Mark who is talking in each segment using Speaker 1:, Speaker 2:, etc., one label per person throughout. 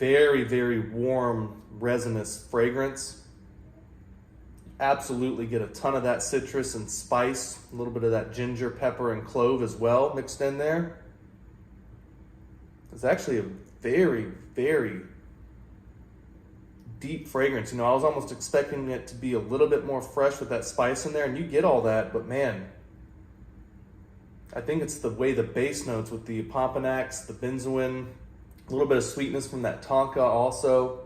Speaker 1: very, very warm, resinous fragrance. Absolutely get a ton of that citrus and spice, a little bit of that ginger, pepper, and clove as well mixed in there. It's actually a very, very deep fragrance. You know, I was almost expecting it to be a little bit more fresh with that spice in there, and you get all that, but man, I think it's the way the base notes with the opoponax, the benzoin, a little bit of sweetness from that tonka also.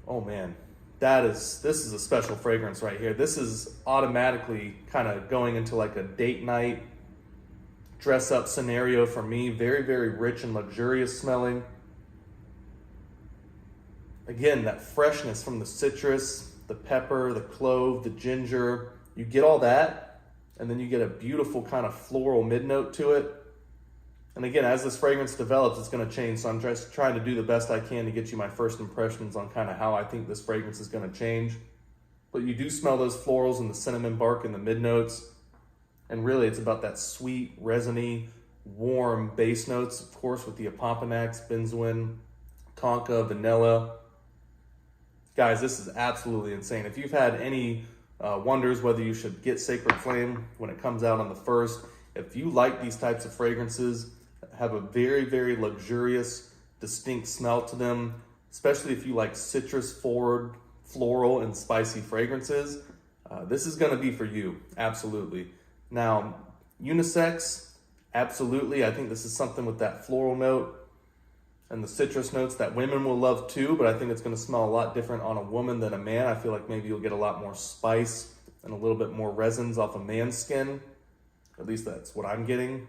Speaker 1: Oh man, this is a special fragrance right here. This is automatically kind of going into like a date night, dress up scenario for me. Very, very rich and luxurious smelling. Again, that freshness from the citrus, the pepper, the clove, the ginger, you get all that, and then you get a beautiful kind of floral mid-note to it. And again, as this fragrance develops, it's gonna change, so I'm just trying to do the best I can to get you my first impressions on kind of how I think this fragrance is gonna change. But you do smell those florals and the cinnamon bark in the mid-notes, and really it's about that sweet, resiny, warm base notes, of course, with the opoponax, benzoin, tonka, vanilla. Guys, this is absolutely insane. If you've had any wonders whether you should get Sacred Flame when it comes out on the 1st, if you like these types of fragrances, have a very, very luxurious, distinct smell to them, especially if you like citrus forward, floral, and spicy fragrances, this is gonna be for you, absolutely. Now, unisex, absolutely. I think this is something with that floral note and the citrus notes that women will love too, but I think it's gonna smell a lot different on a woman than a man. I feel like maybe you'll get a lot more spice and a little bit more resins off a man's skin. At least that's what I'm getting.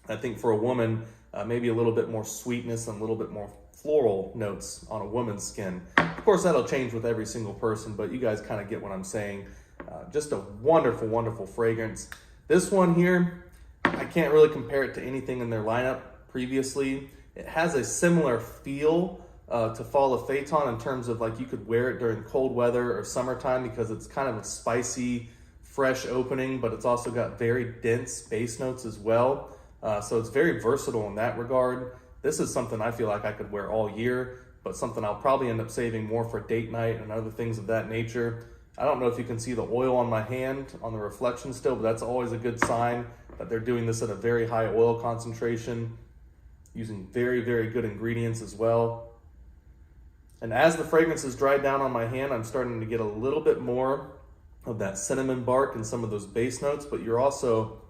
Speaker 1: I think for a woman, maybe a little bit more sweetness and a little bit more floral notes on a woman's skin. Of course, that'll change with every single person, but you guys kind of get what I'm saying. Just a wonderful, wonderful fragrance. This one here, I can't really compare it to anything in their lineup previously. It has a similar feel to Fall of Phaeton in terms of like you could wear it during cold weather or summertime because it's kind of a spicy, fresh opening, but it's also got very dense base notes as well. So it's very versatile in that regard. This is something I feel like I could wear all year, but something I'll probably end up saving more for date night and other things of that nature. I don't know if you can see the oil on my hand on the reflection still, but that's always a good sign that they're doing this at a very high oil concentration, using very, very good ingredients as well. And as the fragrance is dried down on my hand, I'm starting to get a little bit more of that cinnamon bark and some of those base notes, but you're also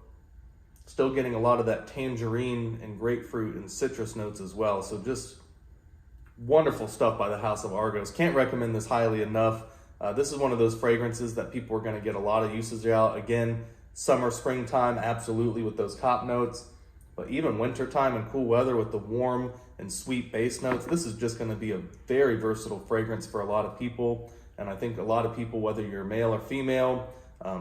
Speaker 1: still getting a lot of that tangerine and grapefruit and citrus notes as well. So just wonderful stuff by the House of Argos. Can't recommend this highly enough. This is one of those fragrances that people are gonna get a lot of usage out. Again, summer, springtime, absolutely with those hop notes, but even wintertime and cool weather with the warm and sweet base notes, this is just gonna be a very versatile fragrance for a lot of people. And I think a lot of people, whether you're male or female,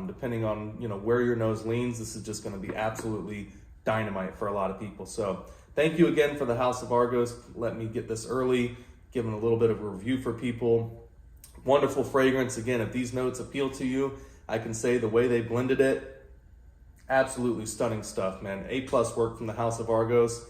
Speaker 1: depending on where your nose leans, this is just gonna be absolutely dynamite for a lot of people. So thank you again for the House of Argos. Let me get this early, giving a little bit of a review for people. Wonderful fragrance. Again, if these notes appeal to you, I can say the way they blended it, absolutely stunning stuff, man. A+ work from the House of Argos.